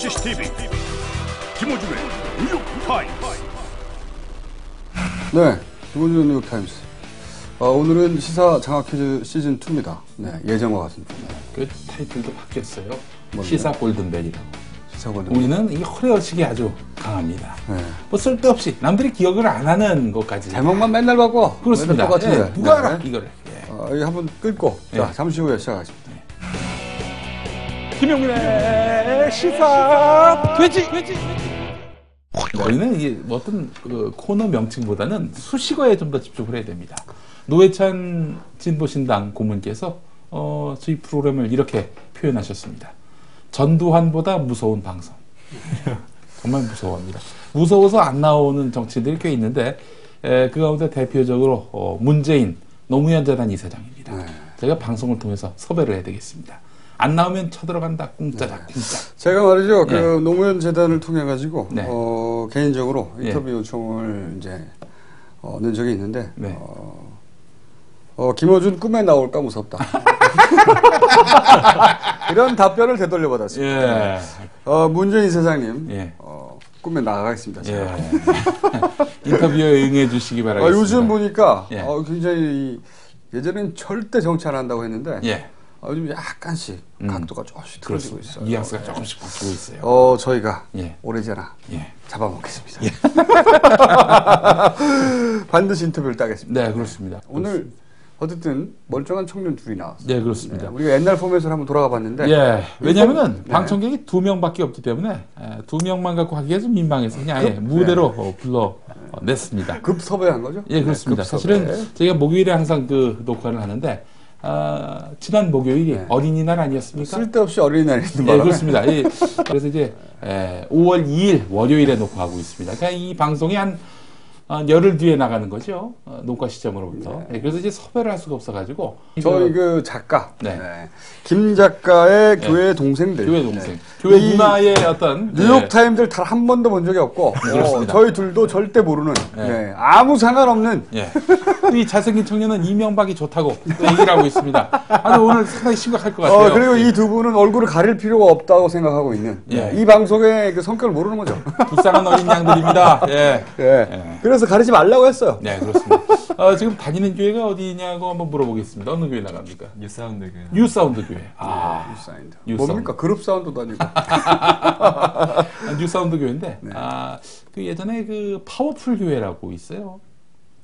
CCTV 김호준의 뉴욕타임스. 네, 김호준의 뉴욕타임스. 오늘은 시사 장학 퀴즈 시즌 2입니다. 네, 예정과 같습니다. 그 타이틀도 바뀌었어요. 뭔가요? 시사 골든벨이라고. 시사 골든벨. 우리는 이 허례의식이 아주 강합니다. 네. 뭐 쓸데없이 남들이 기억을 안 하는 것까지. 제목만 맨날 바꿔. 그렇습니다. 맨날 똑같은데. 예, 누가 알아 네. 이거를. 예. 이거 한번 끊고 자, 네. 잠시 후에 시작하겠습니다. 김용민의 시사 돼지. 저희는 이게 어떤 그 코너 명칭보다는 수식어에 좀 더 집중을 해야 됩니다. 노회찬 진보신당 고문께서 저희 프로그램을 이렇게 표현하셨습니다. 전두환보다 무서운 방송. 정말 무서워합니다. 무서워서 안 나오는 정치인들이 꽤 있는데 그 가운데 대표적으로 문재인 노무현 재단 이사장입니다. 네. 제가 방송을 통해서 섭외를 해야 되겠습니다. 안 나오면 쳐들어간다. 공짜다. 공짜. 제가 말이죠, 그 예. 노무현 재단을 통해 가지고 네. 개인적으로 예. 인터뷰 요청을 이제 낸 적이 있는데 네. 김어준 꿈에 나올까 무섭다. 이런 답변을 되돌려 받았습니다. 예. 문재인 세상님, 예. 꿈에 나가겠습니다. 제가. 예. 인터뷰에 응해 주시기 바라겠습니다. 요즘 보니까 예. 굉장히 예전엔 절대 정치 안 한다고 했는데 예. 요즘 약간씩 각도가 조금씩 틀어지고 그렇습니다. 있어요. 뉘앙스가 조금씩 바뀌고 있어요. 저희가 예. 오래전에 예. 잡아먹겠습니다. 반드시 인터뷰를 따겠습니다. 네, 그렇습니다. 오늘 어쨌든 멀쩡한 청년 둘이 나왔어요. 네, 그렇습니다. 우리가 옛날 포맷으로 한번 돌아가 봤는데 예. 왜냐면은 네. 방청객이 2명밖에 없기 때문에 2명만 갖고 하기가 좀 민망해서 그냥 아예 무대로 불러냈습니다. 급 섭외한 거죠? 예, 그렇습니다. 네, 급 섭외. 사실은 저희가 목요일에 항상 그 녹화를 하는데 지난 목요일이 네. 어린이날 아니었습니까? 쓸데없이 어린이날이 있는 예, 바람에 그렇습니다. 예, 그래서 이제 5월 2일 월요일에 녹화하고 있습니다. 그러니까 이 방송이 한 열흘 뒤에 나가는 거죠. 녹화 시점으로부터. 예, 그래서 이제 섭외를 할 수가 없어가지고 저희 그 작가 네. 김 작가의 교회 동생들 교회 동생, 네. 교회 이 누나의 어떤 뉴욕타임들 단 한 번도 본 적이 없고 그렇습니다. 저희 둘도 절대 모르는 네. 아무 상관없는 예. 이 잘생긴 청년은 이명박이 좋다고 얘기를 하고 있습니다. 아주 오늘 상당히 심각할 것 같아요. 그리고 이 두 분은 얼굴을 가릴 필요가 없다고 생각하고 있는 예. 이 방송의 그 성격을 모르는 거죠. 불쌍한 어린 양들입니다. 예. 예. 그래서 가리지 말라고 했어요. 네, 그렇습니다. 지금 다니는 교회가 어디냐고 한번 물어보겠습니다. 어느 교회 나갑니까? 뉴사운드 교회. 뉴사운드 교회. 뉴사운드. 뉴사운드. 뭡니까? 그룹 사운드도 아니고. 뉴사운드 교회인데, 네. 그 예전에 그 파워풀 교회라고 있어요.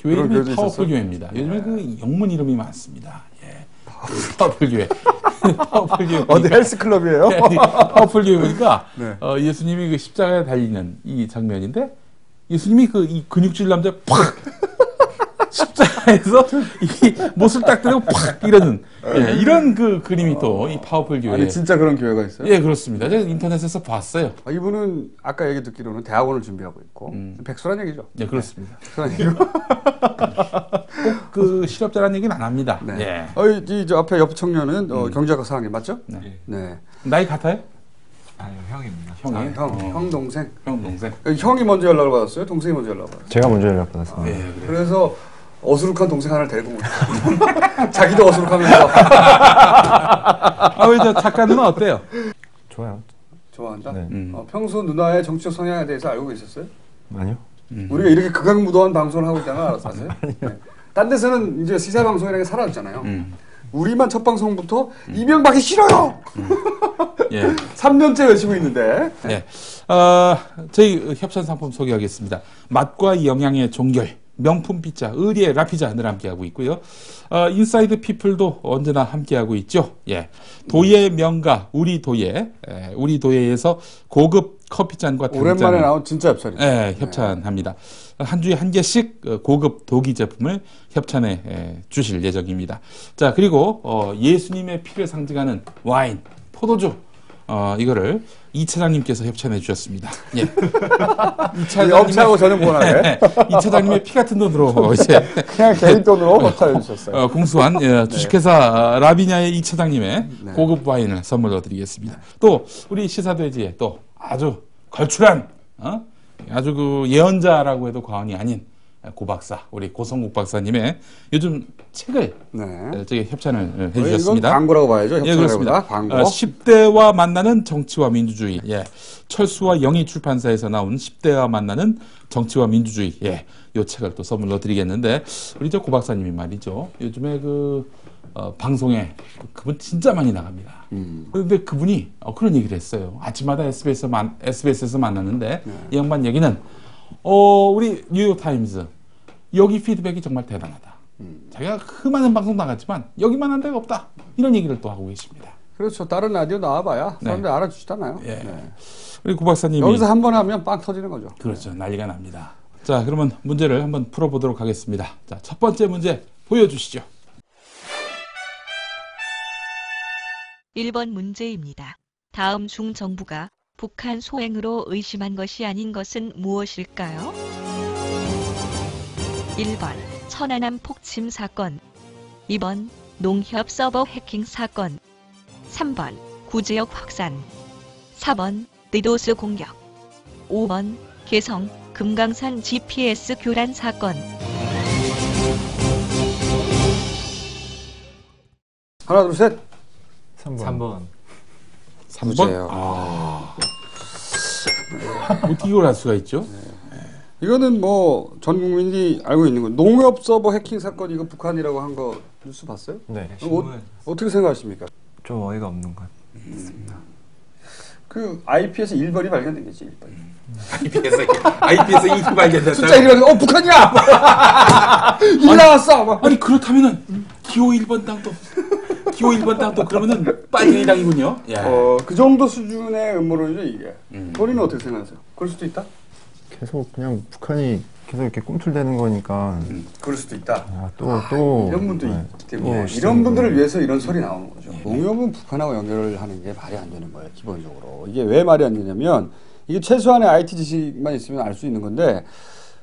교회 그런 이름이 교회도 파워풀 있었어요? 교회입니다. 요즘에 그 영문 이름이 많습니다. 예. 파워풀 교회. 파워풀 교회. 어디 헬스클럽이에요? 파워풀 교회 보니까, 네. 예수님이 그 십자가에 달리는 이 장면인데, 예수님이 그 이 근육질 남자 팍! 십자가에서 이 못을 딱 들고 팍! 이러는, 예, 이런 그 그림이 또 이 파워풀 교회. 아니 진짜 그런 교회가 있어요? 예, 그렇습니다. 제가 인터넷에서 봤어요. 이분은 아까 얘기 듣기로는 대학원을 준비하고 있고 백수란 얘기죠. 네, 그렇습니다. 백수란 얘기고. 꼭 그 실업자라는 얘기는 안 합니다. 네. 예. 저 앞에 옆 청년은 경제학과 4학년 맞죠? 네. 네. 나이 같아요? 아니요, 형입니다. 형이? 형 동생. 형 동생. 형이 먼저 연락을 받았어요? 동생이 먼저 연락을 받았어요? 제가 먼저 연락받았습니다. 예, 그래. 그래서 어수룩한 동생 하나를 데리고 온 거예요. 자기도 어수룩하면서 우리 저 작가 누나 어때요? 좋아요. 좋아한다. 네. 평소 누나의 정치적 성향에 대해서 알고 계셨어요? 아니요. 우리가 이렇게 극악무도한 방송을 하고 있다는 걸 알았어요? 네. 딴 데서는 이제 시사 방송이라는 게 사라졌잖아요. 우리만 첫 방송부터 이명박이 싫어요. 예. 3년째 외치고 있는데. 예. 저희 협찬 상품 소개하겠습니다. 맛과 영양의 종결. 명품 피자, 의리의 라피자 늘 함께하고 있고요. 인사이드 피플도 언제나 함께하고 있죠. 예. 도예 명가, 우리 도예. 우리 도예에서 고급 커피잔과 오랜만에 등잔을 나온 진짜 협찬이죠. 예, 협찬합니다. 한 주에 한 개씩 고급 도기 제품을 협찬해 주실 예정입니다. 자, 그리고 예수님의 피를 상징하는 와인, 포도주, 이거를 이 차장님께서 협찬해 주셨습니다. 예. 이 업체하고 저는 뭐하게 이 차장님의 피 같은 돈으로 이제 그냥 개인 돈으로 협찬해 주셨어요. 공수한 주식회사 라비냐의 이 차장님의 고급 와인을 선물로 드리겠습니다. 또 우리 시사돼지에 또 아주 걸출한 아주 그 예언자라고 해도 과언이 아닌 고 박사, 우리 고성국 박사님의 요즘 책을 네. 저기 협찬을 이건 해주셨습니다. 광고라고 봐야죠. 예, 그렇습니다. 광고. 10대와 만나는 정치와 민주주의. 예. 철수와 영희 출판사에서 나온 10대와 만나는 정치와 민주주의. 예. 요 책을 또 선물로 드리겠는데, 우리 저 고 박사님이 말이죠. 요즘에 방송에 그분 진짜 많이 나갑니다. 그런데 그분이 그런 얘기를 했어요. 아침마다 SBS에서 만났는데, 이 양반 얘기는, 우리 뉴욕타임즈, 여기 피드백이 정말 대단하다. 자기가 그 많은 방송 나갔지만 여기만한 데가 없다. 이런 얘기를 또 하고 계십니다. 그렇죠. 다른 라디오 나와봐야 사람들이 알아주시잖아요. 예. 네. 우리 고 박사님이 여기서 한 번 하면 빵 터지는 거죠. 그렇죠. 난리가 납니다. 자, 그러면 문제를 한번 풀어보도록 하겠습니다. 자, 첫 번째 문제 보여주시죠. 1번 문제입니다. 다음 중 정부가 북한 소행으로 의심한 것이 아닌 것은 무엇일까요? 1번 천안함 폭침 사건, 2번 농협 서버 해킹 사건, 3번 구지역 확산, 4번 디도스 공격, 5번 개성 금강산 GPS 교란 사건. 하나, 둘, 셋. 3번. 3번? 구제요. 어떻게 이걸 알 수가 있죠? 이거는 뭐 전 국민이 알고 있는 거. 농협 서버 해킹 사건 이거 북한이라고 한 거 뉴스 봤어요? 네. 어떻게 생각하십니까? 좀 어이가 없는 것 그 IP에서 1번이 발견된 거지. 1번. IP에서 이 발견됐다. 숫자 1번. 북한이야. 일 나왔어. 막. 아니 그렇다면은 기호 1번 당도 그러면은 빨갱이 당이군요. 예. 그 정도 수준의 음모론이죠 이게. 본인은 어떻게 생각하세요? 그럴 수도 있다. 계속 그냥 북한이 계속 이렇게 꿈틀대는 거니까. 그럴 수도 있다. 또 이런 분도 네. 있기 때문에 또 이런 분들을 위해서 이런 설이 나오는 거죠. 농협은 북한하고 연결을 하는 게 말이 안 되는 거예요. 기본적으로. 이게 왜 말이 안 되냐면 이게 최소한의 IT 지식만 있으면 알 수 있는 건데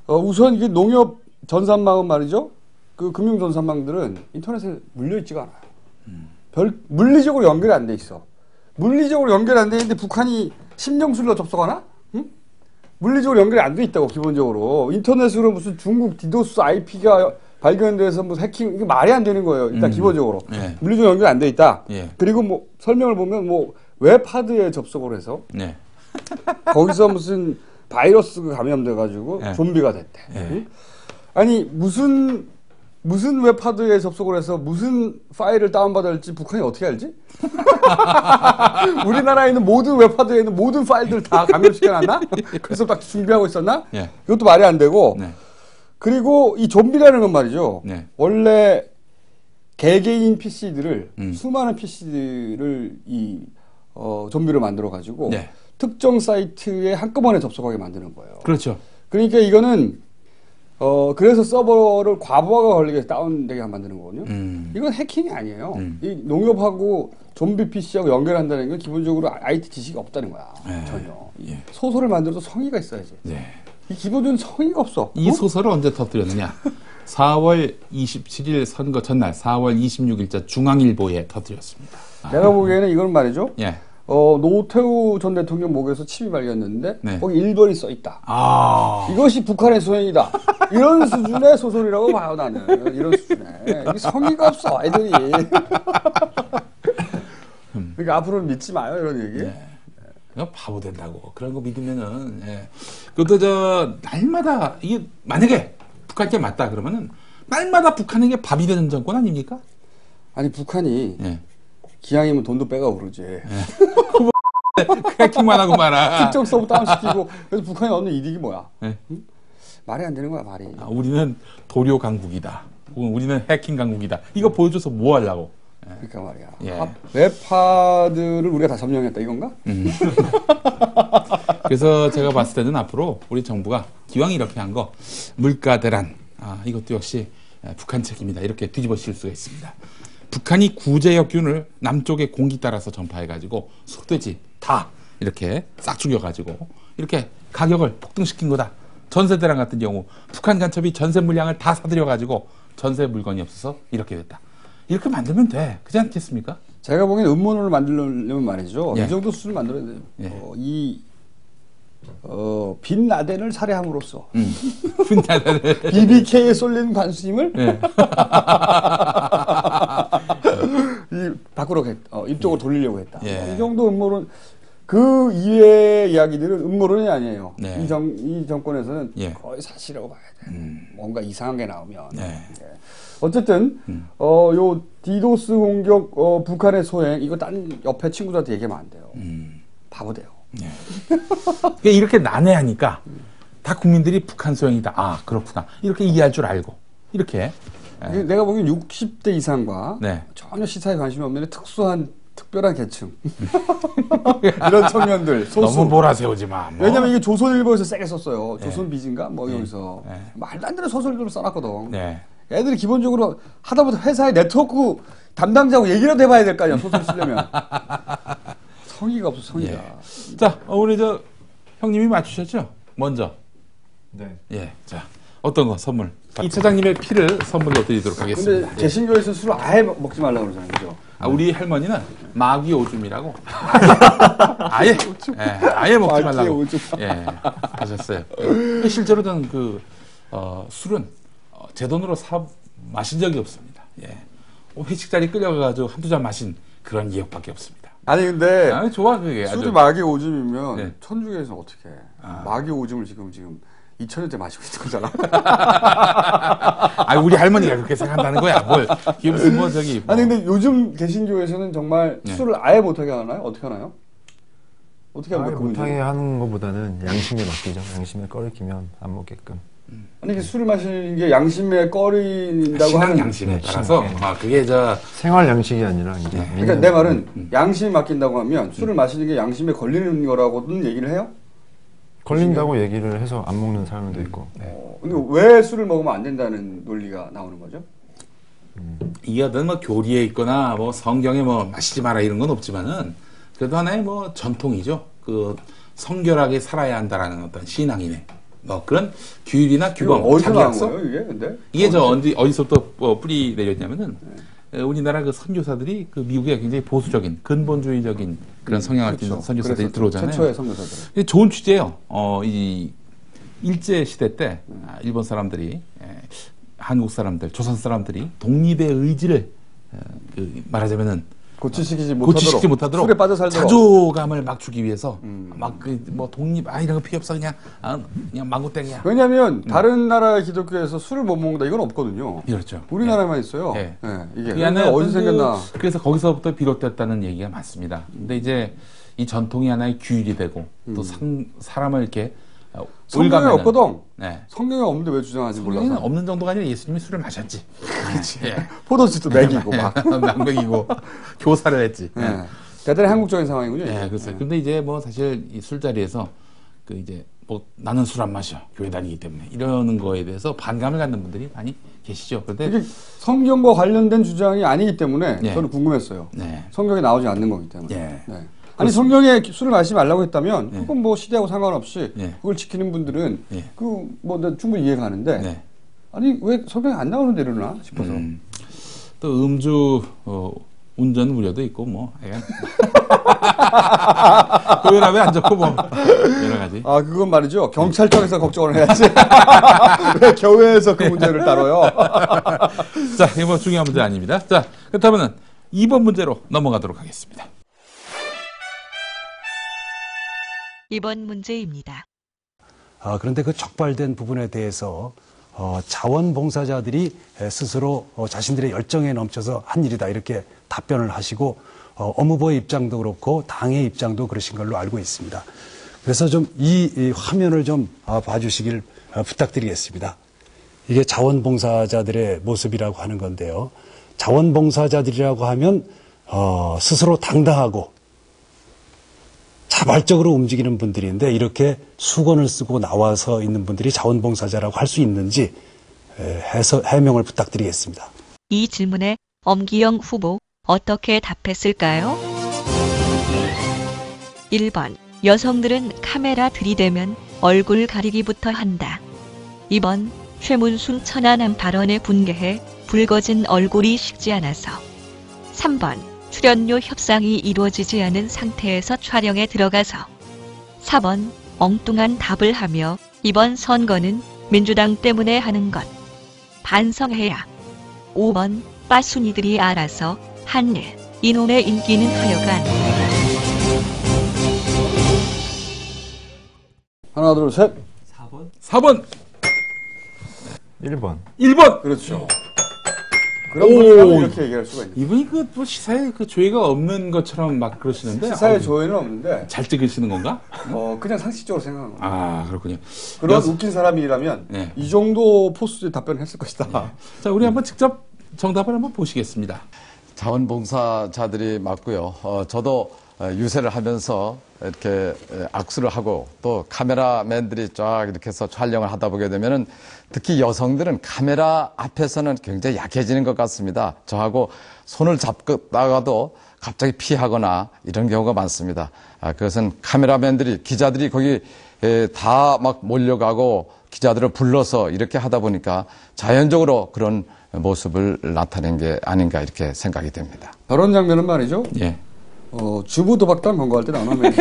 우선 이게 농협 전산망은 말이죠. 그 금융 전산망들은 인터넷에 물려 있지가 않아요. 물리적으로 연결이 안 돼 있어. 물리적으로 연결이 안 돼 있는데 북한이 심령술로 접속하나? 응? 물리적으로 연결이 안 돼 있다고 기본적으로. 인터넷으로 무슨 중국 디도스 IP가 발견돼서 무슨 해킹 이게 말이 안 되는 거예요. 일단 기본적으로. 예. 물리적으로 연결이 안 돼 있다. 예. 그리고 뭐 설명을 보면 뭐 웹 하드에 접속을 해서 네. 거기서 무슨 바이러스가 감염돼 가지고 예. 좀비가 됐대. 예. 응? 아니 무슨 웹 하드에 접속을 해서 무슨 파일을 다운받을지 북한이 어떻게 알지? 우리나라에 있는 모든 웹 하드에 있는 모든 파일들 다 감염시켜놨나? 그래서 딱 준비하고 있었나? 예. 이것도 말이 안 되고. 네. 그리고 이 좀비라는 건 말이죠. 네. 원래 개개인 PC들을 수많은 PC들을 좀비로 만들어 가지고 네. 특정 사이트에 한꺼번에 접속하게 만드는 거예요. 그렇죠. 그러니까 이거는 그래서 서버를 과부하가 걸리게 다운되게 만드는 거거든요. 이건 해킹이 아니에요. 이 농협하고 좀비 PC하고 연결한다는 건 기본적으로 IT 지식이 없다는 거야. 전혀. 예. 소설을 만들어도 성의가 있어야지. 네. 이 기본적인 성의가 없어. 이 소설을 언제 터뜨렸느냐? 4월 27일 선거 전날 4월 26일자 중앙일보에 터뜨렸습니다. 내가 보기에는 이건 말이죠. 예. 노태우 전 대통령 목에서 침이 발견됐는데 네. 거기 1번이 써 있다. 아. 이것이 북한의 소행이다. 이런 수준의 소설이라고 봐요 나는. 이런 수준의. 이게 성의가 없어 애들이. 그러니까 앞으로는 믿지 마요 이런 얘기. 네. 그냥 바보 된다고. 그런 거 믿으면은, 예. 그것도 날마다, 이게 만약에 북한께 맞다 그러면은, 날마다 북한에게 밥이 되는 정권 아닙니까? 아니 북한이 예. 기왕이면 돈도 빼가고 그러지. 해킹만 하고 말아. 특정 서버 다운시키고 그래서 북한이 얻는 이득이 뭐야? 예. 응? 말이 안 되는 거야 말이. 우리는 도료 강국이다. 혹은 우리는 해킹 강국이다. 이거 보여줘서 뭐 하려고. 그러니까 말이야. 예. 웹하드를 우리가 다 점령했다 이건가? 그래서 제가 봤을 때는 앞으로 우리 정부가 기왕 이렇게 한 거 물가 대란 이것도 역시 북한 책임이다 이렇게 뒤집어 씌울 수가 있습니다. 북한이 구제역균을 남쪽의 공기 따라서 전파해가지고 속돼지 다 이렇게 싹 죽여가지고 이렇게 가격을 폭등시킨 거다. 전세 대란 같은 경우 북한 간첩이 전세 물량을 다 사들여가지고 전세 물건이 없어서 이렇게 됐다. 이렇게 만들면 돼. 그렇지 않겠습니까? 제가 보기엔 음모론을 만들려면 말이죠. 예. 이 정도 수준을 만들어야 돼요. 예. 이 빈 라덴을 살해함으로써 분야를 BBK에 쏠린 관심을 네. 밖으로 이쪽으로 돌리려고 했다. 예. 이 정도 음모론 그 이외의 이야기들은 음모론이 아니에요. 네. 이 정권에서는 예. 거의 사실이라고 봐야 돼. 뭔가 이상한 게 나오면. 네. 예. 어쨌든 요 디도스 공격 북한의 소행 이거 딴 옆에 친구들한테 얘기하면 안 돼요. 바보 돼요. 네. 그러니까 이렇게 난해하니까 다 국민들이 북한 소행이다. 아 그렇구나. 이렇게 이해할 줄 알고 이렇게. 이게 내가 보기엔 60대 이상과 네. 전혀 시사에 관심이 없는 특별한 계층 이런 청년들 소수. 너무 몰아세우지 마. 뭐. 왜냐면 이게 조선일보에서 세게 썼어요. 조선비진가 뭐 여기서 네. 말도 안 되는 소설들을 써놨거든. 네. 애들이 기본적으로 하다못해 회사의 네트워크 담당자하고 얘기라도 해봐야 될 거 아니야. 소설 쓰려면. 성의가 없어 성의가. 예. 자, 우리 저 형님이 맞추셨죠? 먼저. 네. 예. 자, 어떤 거 선물? 이 차장님의 피를 선물로 드리도록 근데 하겠습니다. 예. 개신교에서 술을 아예 먹지 말라고 그러잖아요. 그죠? 아, 우리 할머니는 마귀 오줌이라고 아예 아예 먹지 마귀의 말라고 오줌. 예 하셨어요. 실제로 저는 그 술은 제 돈으로 사 마신 적이 없습니다. 예. 회식 자리 끌려가가지고 한두 잔 마신 그런 기억밖에 없습니다. 아니 근데 아, 좋아 그게 술이 아주. 마귀 오줌이면 네. 천주교에서 어떻게 해? 마귀 오줌을 지금 2000년째 마시고 있는 거잖아. 아, 우리 할머니가 그렇게 생각한다는 거야. 뭘 이게 무슨 뭐 저기. 뭐. 아니 근데 요즘 개신교에서는 정말 네. 술을 아예 못하게 하나요? 어떻게 하나요? 어떻게 아예 하면 그 못하게 문제는? 하는 것보다는 양심에 맡기죠. 양심에 꺼리키면 안 먹게끔. 아니 이게 술을 마시는 게 양심에 꺼린다고 신앙 하는 양심에 네, 따라서 신앙. 아 그게 저 생활 양식이 아니라 이제 그러니까 내 말은 양심이 맡긴다고 하면 술을 마시는 게 양심에 걸리는 거라고는 얘기를 해요? 걸린다고 얘기를 해서 안 먹는 사람도 있고. 근데 왜 술을 먹으면 안 된다는 논리가 나오는 거죠? 이게 어떤 뭐 교리에 있거나 뭐 성경에 뭐 마시지 마라 이런 건 없지만은 그래도 하나의 뭐 전통이죠. 그 성결하게 살아야 한다라는 어떤 신앙이네. 뭐 그런 규율이나 규범, 이거 어디서 자기 나온 약속. 거예요 이게 근데? 이게 저 어디서부터 뿌리 내렸냐면은 우리나라 그 선교사들이 그 미국에 굉장히 보수적인 근본주의적인 그런 성향을 띠는 선교사들이 들어오잖아요. 최초의 선교사들. 이게 좋은 취지예요. 이 일제 시대 때 일본 사람들이 한국 사람들, 조선 사람들이 독립의 의지를 말하자면은 고치시키지 못하도록 술에 빠져 살도록 자조감을 막 주기 위해서 막 그 뭐 독립 이런 거 필요 없어 그냥 망고땡이야. 왜냐하면 다른 나라의 기독교에서 술을 못 먹는다 이건 없거든요. 그렇죠. 우리나라만 있어요. 예. 이게 그 안에 어디서 생겼나? 그래서 거기서부터 비롯됐다는 얘기가 많습니다. 근데 이제 이 전통이 하나의 규율이 되고 또 사람을 이렇게 성경에 없거든. 네. 성경에 없는데 왜 주장하지 성경에는 몰라서. 없는 정도가 아니라 예수님이 술을 마셨지. 그렇지. 포도주도 먹이고 막. 맹맥이고 교사를 했지. 예. 대단히 한국적인 상황이군요. 네, 그렇죠. 근데 이제 뭐 사실 이 술자리에서 그 이제 뭐 나는 술 안 마셔 교회 다니기 때문에 이러는 거에 대해서 반감을 갖는 분들이 많이 계시죠. 그런데 이게 성경과 관련된 주장이 아니기 때문에 네. 저는 궁금했어요. 네. 성경에 나오지 않는 거기 때문에. 네. 네. 아니 성경에 술을 마시지 말라고 했다면 네. 그건 뭐 시대하고 상관없이 네. 그걸 지키는 분들은 네. 그 뭐 내가 충분히 이해가 가는데 네. 아니 왜 성경에 안 나오는데 이러나 싶어서. 또 음주 운전 우려도 있고 뭐 교회라면 안 좋고 뭐 여러 가지. 아 그건 말이죠. 경찰청에서 걱정을 해야지. 왜 교회에서 그 문제를 다뤄요? 자, 이거 뭐 중요한 문제 아닙니다. 자, 그렇다면은 2번 문제로 넘어가도록 하겠습니다. 2번 문제입니다. 그런데 그 적발된 부분에 대해서 자원봉사자들이 스스로 자신들의 열정에 넘쳐서 한 일이다 이렇게 답변을 하시고 업무부의 입장도 그렇고 당의 입장도 그러신 걸로 알고 있습니다. 그래서 좀 이 화면을 좀 봐주시길 부탁드리겠습니다. 이게 자원봉사자들의 모습이라고 하는 건데요. 자원봉사자들이라고 하면 스스로 당당하고 자발적으로 움직이는 분들인데 이렇게 수건을 쓰고 나와서 있는 분들이 자원봉사자라고 할 수 있는지 해명을 부탁드리겠습니다. 이 질문에 엄기영 후보 어떻게 답했을까요? 1번 여성들은 카메라 들이대면 얼굴 가리기부터 한다. 2번 최문순 천안함 발언에 분개해 붉어진 얼굴이 식지 않아서. 3번 출연료 협상이 이루어지지 않은 상태에서 촬영에 들어가서. 4번 엉뚱한 답을 하며 이번 선거는 민주당 때문에 하는 것. 반성해야. 5번 빠순이들이 알아서 한 일. 이놈의 인기는 하여간. 하나, 둘, 셋. 4번. 1번. 1번. 그렇죠. 그런 분이라면 이렇게 얘기할 수가 있는. 이분이 뭐 시사에 조예가 없는 것처럼 막 그러시는데. 시사에 조회는 없는데, 잘 찍으시는 건가? 그냥 상식적으로 생각하는 거예요. 아, 그렇군요. 그런 웃긴 사람이라면 네. 이 정도 포스의 답변을 했을 것이다. 자, 우리 한번 직접 정답을 한번 보시겠습니다. 자원봉사자들이 맞고요. 저도 유세를 하면서 이렇게 악수를 하고 또 카메라맨들이 쫙 이렇게 해서 촬영을 하다 보게 되면은 특히 여성들은 카메라 앞에서는 굉장히 약해지는 것 같습니다. 저하고 손을 잡다가도 갑자기 피하거나 이런 경우가 많습니다. 그것은 카메라맨들이, 기자들이 거기 다 막 몰려가고 기자들을 불러서 이렇게 하다 보니까 자연적으로 그런 모습을 나타낸 게 아닌가 이렇게 생각이 됩니다. 저런 장면은 말이죠. 예. 주부 도박단 광고할 때 나오는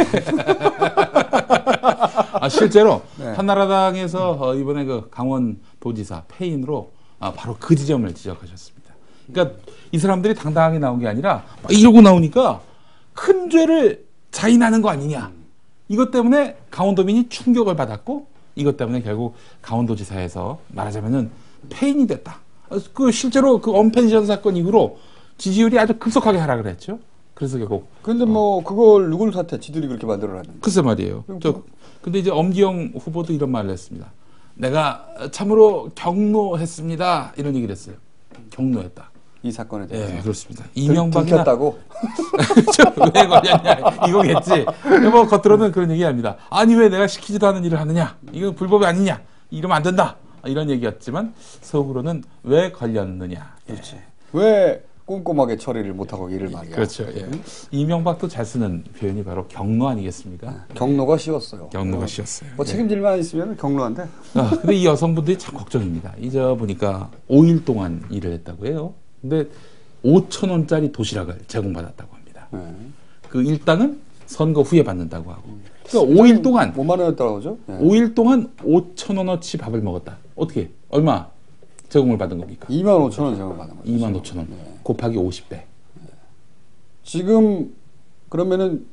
실제로 네. 한나라당에서 이번에 그 강원도지사 폐인으로 바로 그 지점을 지적하셨습니다. 그러니까 이 사람들이 당당하게 나온 게 아니라 막 이러고 나오니까 큰 죄를 자인하는 거 아니냐. 이것 때문에 강원도민이 충격을 받았고 이것 때문에 결국 강원도지사에서 말하자면은 폐인이 됐다. 그 실제로 그 언펜션 사건 이후로 지지율이 아주 급속하게 하락을 했죠. 그래서 결국. 근데 그걸 누굴 탓해? 지들이 그렇게 만들어놨는데. 글쎄 말이에요. 근데 이제 엄기영 후보도 이런 말을 했습니다. 내가 참으로 경노했습니다. 이런 얘기를 했어요. 경노했다. 이 사건에 대해서. 예, 그렇습니다. 이명박이나 들켰다고? 왜 걸렸냐 이거겠지. 뭐 겉으로는 그런 얘기합니다. 아니 왜 내가 시키지도 않은 일을 하느냐? 이건 불법이 아니냐? 이러면 안 된다. 이런 얘기였지만 속으로는 왜 걸렸느냐? 그렇지. 왜 꼼꼼하게 처리를 못하고 일을 말이야. 그렇죠. 예. 이명박도 잘 쓰는 표현이 바로 경로 아니겠습니까? 경로가 쉬웠어요. 경로가 쉬웠어요. 뭐 책임질만 있으면 경로한데. 근데 이 여성분들이 참 걱정입니다. 보니까 5일 동안 일을 했다고 해요. 근데 5,000원짜리 도시락을 제공받았다고 합니다. 그 일당은 선거 후에 받는다고 하고. 그러니까 5일 동안 5만 원이었다고 하죠? 5일 동안 5,000원어치 밥을 먹었다. 어떻게? 얼마 제공을 받은 겁니까? 2만 5천 원 제공을 받은 거죠. 2만 5천 원 곱하기 50배. 지금 그러면은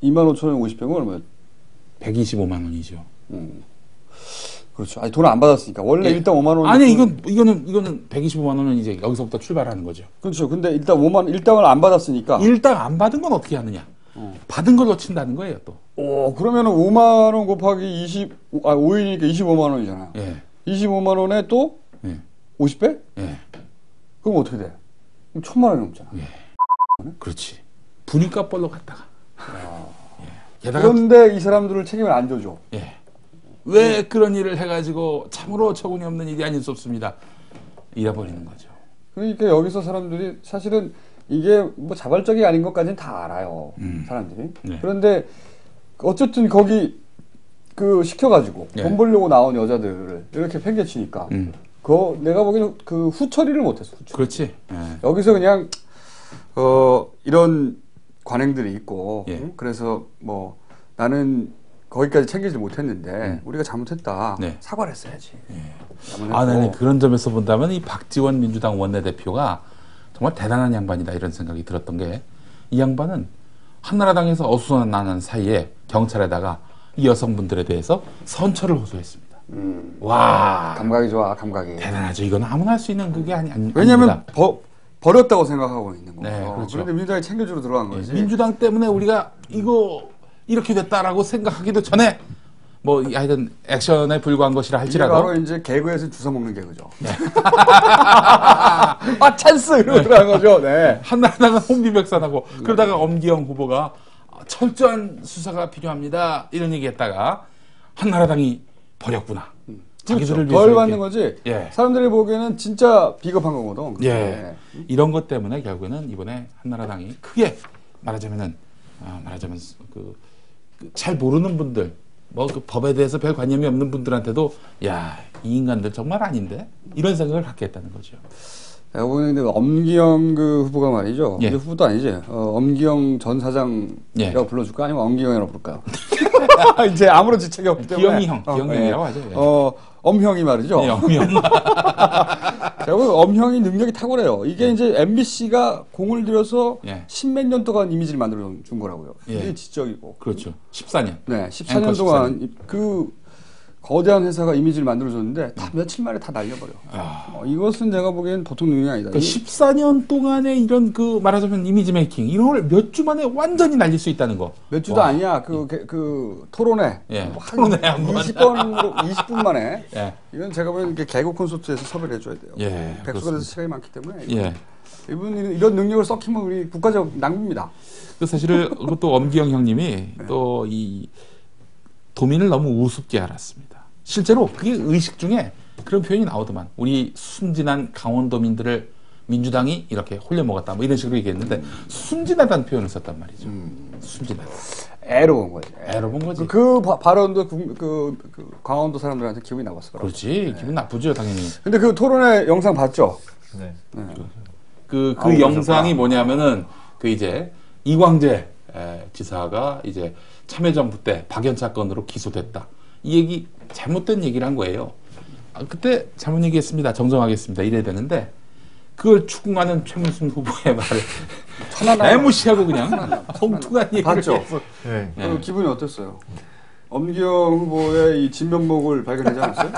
2만 5천 원 50배면 얼마예요? 125만 원이죠. 그렇죠. 아니 돈을 안 받았으니까 원래 예. 일단 5만 원. 아니 이거는 125만 원은 이제 여기서부터 출발하는 거죠. 그렇죠. 근데 일단 일당을 안 받았으니까. 일당 안 받은 건 어떻게 하느냐? 받은 걸로 친다는 거예요, 또. 그러면은 5만 원 곱하기 5일이니까 25만 원이잖아요. 예. 25만 원에 또 예. 50배? 예. 그럼 어떻게 돼? 그럼 1,000만 원이 넘잖아. 예. 그렇지. 분위값 벌러 갔다가. 예. 게다가 그런데 이 사람들을 책임을 안 져줘. 예. 왜 그런 일을 해가지고 참으로 처구니 없는 일이 아닐 수 없습니다. 잃어버리는 거죠. 그러니까 여기서 사람들이 사실은 이게 뭐 자발적이 아닌 것까지는 다 알아요. 사람들이. 네. 그런데 어쨌든 거기 시켜가지고 네. 돈 벌려고 나온 여자들을 이렇게 팽개치니까 내가 보기에는 후처리를 못했어. 그렇지. 예. 여기서 그냥 이런 관행들이 있고 예. 그래서 뭐 나는 거기까지 챙기지 못했는데 우리가 잘못했다. 네. 사과를 했어야지. 네. 그런 점에서 본다면 이 박지원 민주당 원내대표가 정말 대단한 양반이다 이런 생각이 들었던 게 이 양반은 한나라당에서 어수선하는 사이에 경찰에다가 이 여성분들에 대해서 선처를 호소했습니다. 와, 감각이 좋아, 감각이. 대단하죠. 이건 아무나 할 수 있는 그게 아닙니다. 왜냐하면 버렸다고 생각하고 있는 거예요. 네, 그렇죠. 그런데 민주당이 챙겨주러 들어간 거지. 민주당 때문에 우리가 이거 이렇게 됐다라고 생각하기도 전에 뭐 하여튼 액션에 불과한 것이라 이게 할지라도 바로 이제 개그에서 주워 먹는 개그죠. 찬스 이러고 들어간 거죠. 네. 한나라당은 혼비백산하고 그러다가 엄기영 후보가 철저한 수사가 필요합니다 이런 얘기했다가 한나라당이 버렸구나. 자기들을 위해서 벌 받는 거지. 예. 사람들이 보기에는 진짜 비겁한 거거든. 예. 이런 것 때문에 결국에는 이번에 한나라당이 크게 말하자면 잘 모르는 분들, 그 법에 대해서 별 관념이 없는 분들한테도 이 인간들 정말 아닌데 이런 생각을 갖게 했다는 거죠. 내가 보는데 엄기영 후보가 말이죠. 예. 이제 후보도 아니지. 엄기영 전 사장이라고 예. 불러줄까 아니면 엄기영이라고 부를까요? 이제 아무런 지책이 없기 때문에. 기영형이라고 하죠. 예. 엄형이 말이죠. 예, 엄형. 결국 엄형이 능력이 탁월해요. 이게 이제 MBC가 공을 들여서 예. 10몇 년 동안 이미지를 만들어 준 거라고요. 예. 이게 지적이고. 그렇죠. 14년. 네, 14년 동안 그 거대한 회사가 이미지를 만들어줬는데 다 며칠 만에 다 날려버려. 이것은 내가 보기엔 보통 능력이 아니다. 그러니까 14년 동안의 이런 그 말하자면 이미지 메이킹 이런 걸 몇 주 만에 완전히 날릴 수 있다는 거. 몇 주도 아니야. 그 토론회. 예. 한 토론회 한 번. 20분 만에. 예. 이건 제가 보기엔 개그 콘서트에서 섭외를 해줘야 돼요. 예, 백수가 돼서 시간이 많기 때문에. 예. 이분 이런 능력을 썩히면 우리 국가적 낭비입니다. 그 사실은 그것도 엄기영 형님이 또 이 도민을 너무 우습게 알았습니다. 실제로 그게 의식 중에 그런 표현이 나오더만. 우리 순진한 강원도민들을 민주당이 이렇게 홀려먹었다. 뭐 이런 식으로 얘기했는데 순진하다는 표현을 썼단 말이죠. 순진하다. 애로 본 거지. 애로 본 거지. 그 발언도 그 강원도 사람들한테 기분이 나빴을 거라고. 그렇지. 기분 나쁘죠, 당연히. 근데 그 토론회 영상 봤죠? 네. 그 영상이 뭐냐면은 그 이제 이광재 지사가 이제 참여정부 때 박연차 건으로 기소됐다. 이 얘기 잘못된 얘기를 한 거예요. 그때 잘못 얘기했습니다. 정정하겠습니다. 이래야 되는데 그걸 추궁하는 최문순 후보의 말을 애무시하고 그냥 엉뚱한 얘기를 봤죠? 해서. 네. 그 기분이 어땠어요? 엄기영 후보의 이 진면목을 발견하지 않았어요?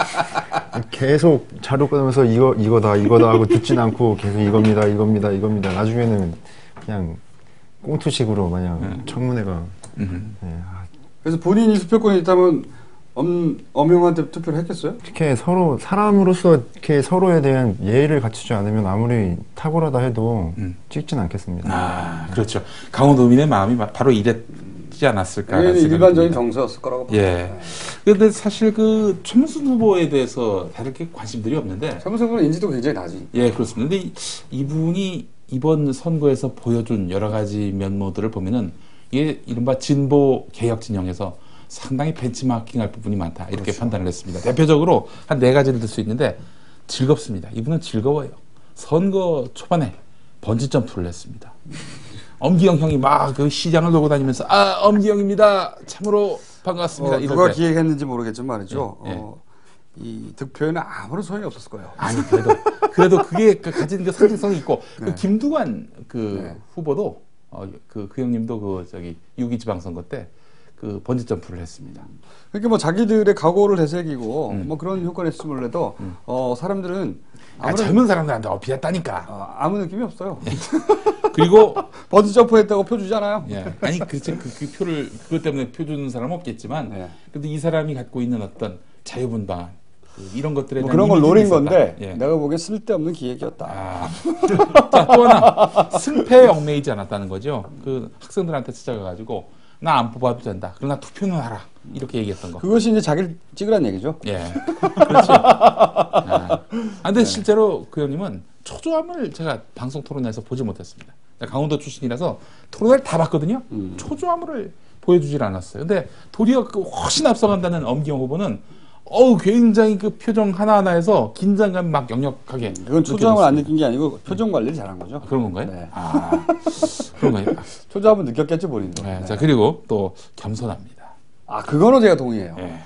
계속 자료 꺼내면서 이거다 하고 듣진 않고 계속 이겁니다. 나중에는 그냥 꽁투식으로 마냥 청문회가. 네. 그래서 본인이 투표권이 있다면 엄형한테 투표를 했겠어요? 이렇게 서로 사람으로서 이렇게 서로에 대한 예의를 갖추지 않으면 아무리 탁월하다 해도 찍진 않겠습니다. 아, 그렇죠. 강원도민의 마음이 바로 이랬지 않았을까. 이게 일반적인 정서였을 거라고 봅니다. 예. 그런데 사실 그 최문순 후보에 대해서 다들 이렇게 관심들이 없는데. 최문순 후보는 인지도 굉장히 낮이. 예, 그렇습니다. 근데 이분이 이번 선거에서 보여준 여러 가지 면모들을 보면은 이게 이른바 진보 개혁 진영에서 상당히 벤치마킹할 부분이 많다. 이렇게 그렇죠. 판단을 했습니다. 대표적으로 한 4가지를 들 수 있는데 즐겁습니다. 이분은 즐거워요. 선거 초반에 번지점프를 했습니다. 엄기영 형이 막 그 시장을 돌고 다니면서 엄기영입니다. 참으로 반갑습니다. 누가 기획했는지 모르겠지만 말이죠. 예. 이 득표에는 아무런 소용이 없었을 거예요. 아니 그래도 그게 가진 그 상징성이 있고 그 김두관 후보도 그 형님도 그6.2 지방선거 때 그 번지 점프를 했습니다. 그러니까 뭐 자기들의 각오를 되새기고 뭐 그런 효과를 했음을 해도 사람들은 젊은 사람들한테 어필했다니까. 아무 느낌이 없어요. 그리고 번지 점프했다고 표 주잖아요. 예. 아니 그 표를 그것 때문에 표 주는 사람은 없겠지만 그래도 이 사람이 갖고 있는 어떤 자유분방 이런 것들에 뭐 대한 그런 걸 노린 건데 예. 내가 보기엔 쓸데없는 기획이었다. 자, 또 하나 승패에 얽매이지 않았다는 거죠. 그 학생들한테 찾아가가지고 나 안 뽑아도 된다. 그러나 투표는 하라. 이렇게 얘기했던 거. 그것이 이제 자기를 찍으란 얘기죠. 예. 그렇죠. 근데 실제로 그 형님은 초조함을 제가 방송 토론에서 보지 못했습니다. 강원도 출신이라서 토론을 다 봤거든요. 초조함을 보여주질 않았어요. 근데 도리어 그 훨씬 앞서간다는 엄기영 후보는 굉장히 그 표정 하나하나에서 긴장감 막 역력하게. 그건 초조함을 안 느낀 게 아니고 표정 관리를 잘한 거죠. 그런 건가요? 네. 그런 거예요. 초조함은 느꼈겠죠, 본인도. 네. 자, 그리고 또 겸손합니다. 그거는 제가 동의해요. 네.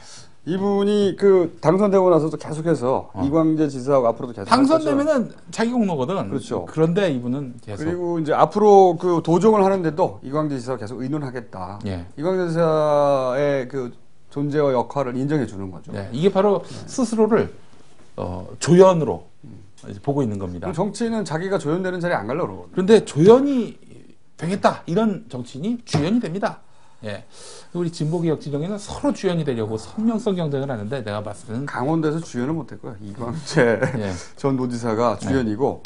이분이 그 당선되고 나서도 계속해서 이광재 지사하고 앞으로도 계속 당선되면은 자기 공로거든. 그렇죠. 그런데 이분은 계속. 그리고 이제 앞으로 그 도정을 하는데도 이광재 지사가 계속 의논하겠다. 예. 이광재 지사의 그 존재와 역할을 인정해 주는 거죠. 네, 이게 바로 스스로를 조연으로 이제 보고 있는 겁니다. 정치인은 자기가 조연되는 자리에 안 가려고 그러거든요. 그런데 조연이 되겠다 이런 정치인이 주연이 됩니다. 예, 우리 진보개혁 진영에는 서로 주연이 되려고 선명성 경쟁을 하는데 내가 봤을 때는 강원도에서 주연은 못했고요. 이광재 전 도지사가 주연이고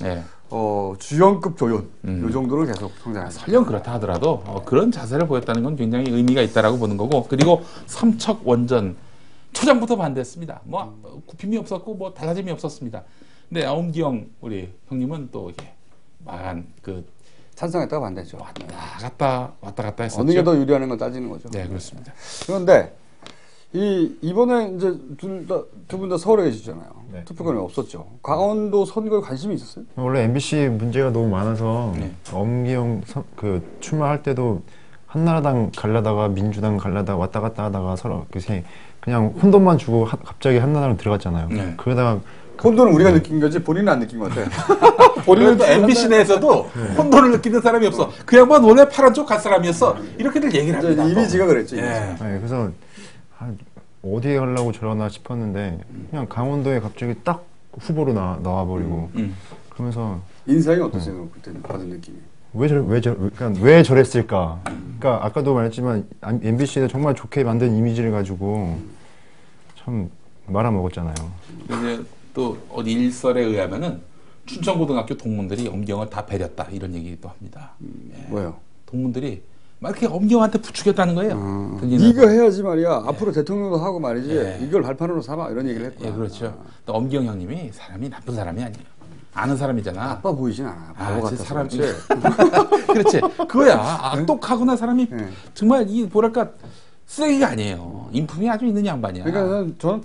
주연급 조연 이 정도를 계속 성장합니다. 설령 그렇다 하더라도 그런 자세를 보였다는 건 굉장히 의미가 있다라고 보는 거고 그리고 삼척 원전 초장부터 반대했습니다. 뭐 굽힘이 없었고 뭐 달라짐이 없었습니다. 근데 엄기영 우리 형님은 또 이게 막한 그 찬성했다가 반대죠. 왔다 갔다 했었죠. 어느 게 더 유리하는 걸 따지는 거죠. 네, 그렇습니다. 그런데 이번에 이제 두 분 다 서울에 계시잖아요. 네. 투표권이 없었죠. 강원도 선거에 관심이 있었어요? 원래 MBC 문제가 너무 많아서 엄기영 그 출마할 때도 한나라당 갈라다가 민주당 갈라다가 왔다 갔다 하다가 서로 그냥 혼돈만 주고 갑자기 한나라로 들어갔잖아요. 네. 그러다가 혼돈은 우리가 느낀 거지 본인은 안 느낀 것 같아요. 본인은 또 MBC 내에서도 혼돈을 느끼는 사람이 없어. 그 양반 원래 파란 쪽 갈 사람이었어. 이렇게들 얘기를 합니다. 이미지가 그랬죠. 예. 네, 그래서 어디에 가려고 저러나 싶었는데 그냥 강원도에 갑자기 딱 후보로 나와버리고 그러면서 인상이 어떠세요? 그때는 받은 느낌이. 그러니까 왜 저랬을까? 그러니까 아까도 말했지만 MBC에서 정말 좋게 만든 이미지를 가지고 참 말아먹었잖아요. 이제 또 어디 일설에 의하면은 춘천고등학교 동문들이 엄경을 다 배렸다 이런 얘기도 합니다. 예. 뭐요? 동문들이 막 이렇게 엄경한테 부추겼다는 거예요. 네가 해야지 말이야. 앞으로 대통령도 하고 말이지. 예. 이걸 발판으로 삼아 이런 얘기를 했구나. 예, 그렇죠. 또 엄경 형님이 사람이 나쁜 사람이 아니에요. 아는 사람이잖아. 나빠 보이진 않아. 바보 같아서. 사람이 그렇지. 그렇지. 그거야. 악독하구나 사람이 네. 정말 이 뭐랄까 쓰레기가 아니에요. 인품이 아주 있는 양반이야. 그러니까 저는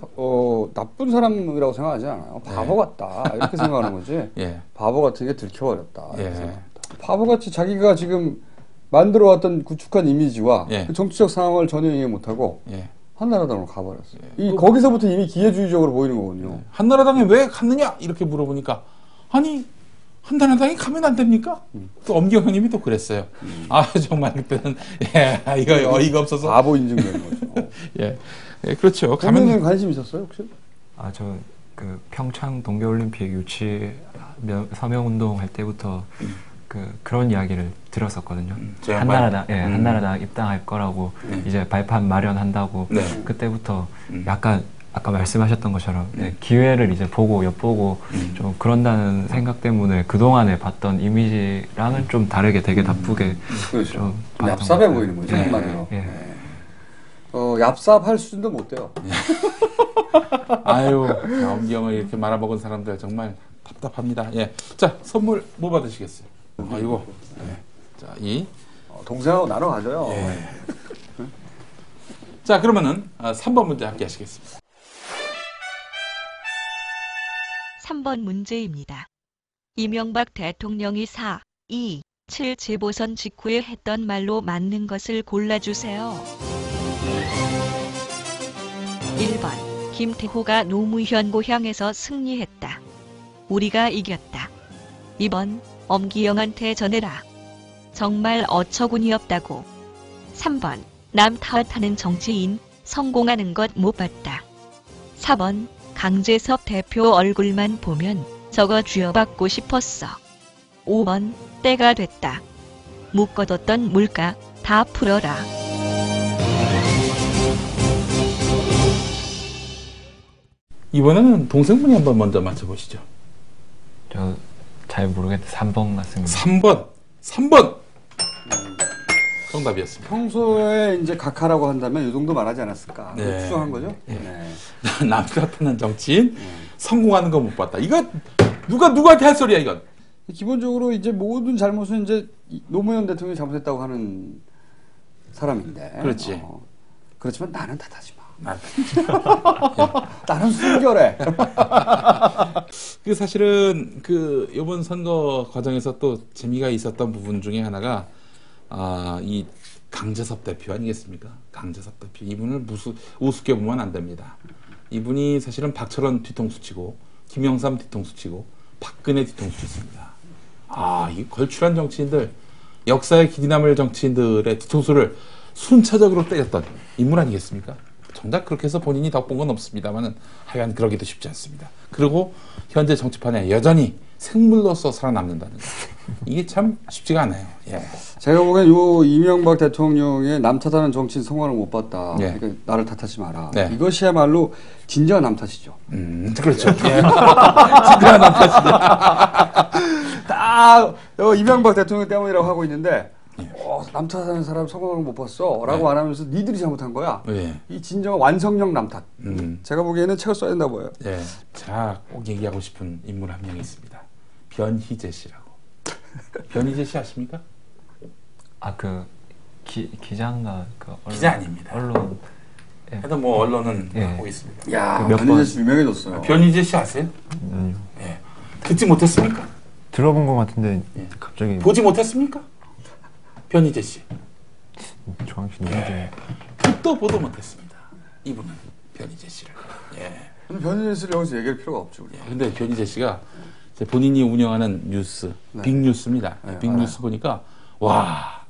나쁜 사람이라고 생각하지 않아요. 바보 같다 이렇게 생각하는 거지. 예. 바보 같은 게 들켜버렸다. 이렇게 예. 생각합니다. 바보같이 자기가 지금 만들어왔던 구축한 이미지와 예. 그 정치적 상황을 전혀 이해 못하고 예. 한나라당으로 가버렸어요. 거기서부터 이미 기회주의적으로 보이는 거거든요. 한나라당에 왜 갔느냐 이렇게 물어보니까 아니 한나라당에 가면 안 됩니까? 또 엄경 형님이 또 그랬어요. 아 정말 그때는 이거 어이가 없어서 바보 인증되는 거죠. 예, 그렇죠. 가면은 관심 있었어요 혹시? 저 그 평창 동계올림픽 유치 서명운동 할 때부터 그런 이야기를 들었었거든요. 한나라당, 한나라당 입당할 거라고 이제 발판 마련한다고 그때부터 약간 아까 말씀하셨던 것처럼 기회를 이제 보고 엿보고 좀 그런다는 생각 때문에 그동안에 봤던 이미지랑은 좀 다르게 되게 나쁘게 그렇죠. 좀 얍삽해 보이는 거죠 한마디로. 얍삽할 수준도 못 돼요. 아유 엄경을 이렇게 말아먹은 사람들 정말 답답합니다. 예, 자 선물 뭐 받으시겠어요? 이거. 자 동생하고 나눠 가져요. 예. 자 그러면은 3번 문제 함께 하시겠습니다. 3번 문제입니다. 이명박 대통령이 4, 2, 7 재보선 직후에 했던 말로 맞는 것을 골라주세요. 1번 김태호가 노무현 고향에서 승리했다. 우리가 이겼다. 2번 엄기영한테 전해라. 정말 어처구니 없다고. 3번 남 탓하는 정치인 성공하는 것 못 봤다. 4번 강재섭 대표 얼굴만 보면 저거 쥐어받고 싶었어. 5번 때가 됐다. 묶어뒀던 물가 다 풀어라. 이번에는 동생분이 한번 먼저 맞춰보시죠. 저 잘 모르겠는데 3번 같습니다. 3번 정답이었습니다. 평소에 이제 각하라고 한다면 이 정도 말하지 않았을까? 네. 추정한 거죠? 남 같은 정치인 성공하는 거 못 봤다. 이거 누구한테 할 소리야 이건? 기본적으로 이제 모든 잘못은 이제 노무현 대통령이 잘못했다고 하는 사람인데. 그렇지. 그렇지만 나는 탓하지 마. 나는 순결해. 그 사실은 이번 선거 과정에서 또 재미가 있었던 부분 중에 하나가 이 강재섭 대표 아니겠습니까? 강재섭 대표 이분을 우습게 보면 안 됩니다. 이분이 사실은 박철원 뒤통수 치고 김영삼 뒤통수 치고 박근혜 뒤통수 쳤습니다. 이 걸출한 정치인들 역사에 길이 남을 정치인들의 뒤통수를 순차적으로 때렸던 인물 아니겠습니까? 정작 그렇게 해서 본인이 덕본 건 없습니다만은 하여간 그러기도 쉽지 않습니다. 그리고 현재 정치판에 여전히 생물로서 살아남는다는 거. 이게 참 쉽지가 않아요. 예. 제가 보기엔 요 이명박 대통령의 남 탓하는 정치인 성공을 못 봤다. 예. 그러니까 나를 탓하지 마라. 네. 이것이야말로 진정한 남 탓이죠. 그렇죠. 진정한 남 탓이죠. 딱 이명박 대통령 때문이라고 하고 있는데 남 탓하는 사람 성공을 못 봤어 라고 안 하면서 니들이 잘못한 거야. 이 진정한 완성형 남 탓. 제가 보기에는 책을 써야 된다 보여요. 예. 자, 꼭 얘기하고 싶은 인물 한 명 있습니다. 변희재 씨라고. 변희재 씨 아십니까? 기자인가 기자 아닙니다. 언론. 하여튼 뭐 언론은 하고 있습니다. 야, 변희재 씨 유명해졌어요. 변희재 씨 아세요? 예. 듣지 못했습니까? 들어본 것 같은데 갑자기 보지 못했습니까? 변희재 씨. 정확히 누군지. 듣도 보도 못했습니다. 이분은 변희재 씨를. 예. 근데 변희재 씨를 여기서 얘기할 필요가 없죠. 우리가. 예. 근데 변희재 씨가 이제 본인이 운영하는 뉴스, 네. 빅뉴스입니다. 네, 빅뉴스 보니까 와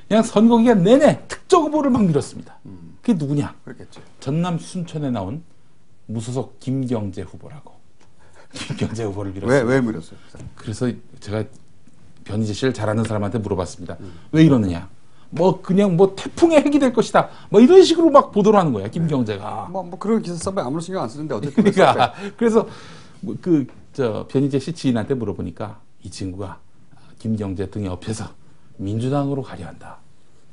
그냥 선거 기간 내내 특정 후보를 막 밀었습니다. 그게 누구냐? 그렇겠죠. 전남 전남 순천에 나온 무소속 김경재 후보라고. 김경재 후보를 밀었어요. 왜 밀었어요? 그래서 제가 변희재 씨를 잘 아는 사람한테 물어봤습니다. 왜 이러느냐? 뭐 그냥 뭐 태풍의 핵이 될 것이다. 뭐 이런 식으로 막 보도를 하는 거야. 김경재가. 뭐 그런 기사 써봐야 아무런 신경 안 쓰는데 어쨌든 그러니까 그래서 변희재 씨 지인한테 물어보니까 이 친구가 김경재 등에 업혀서 민주당으로 가려 한다.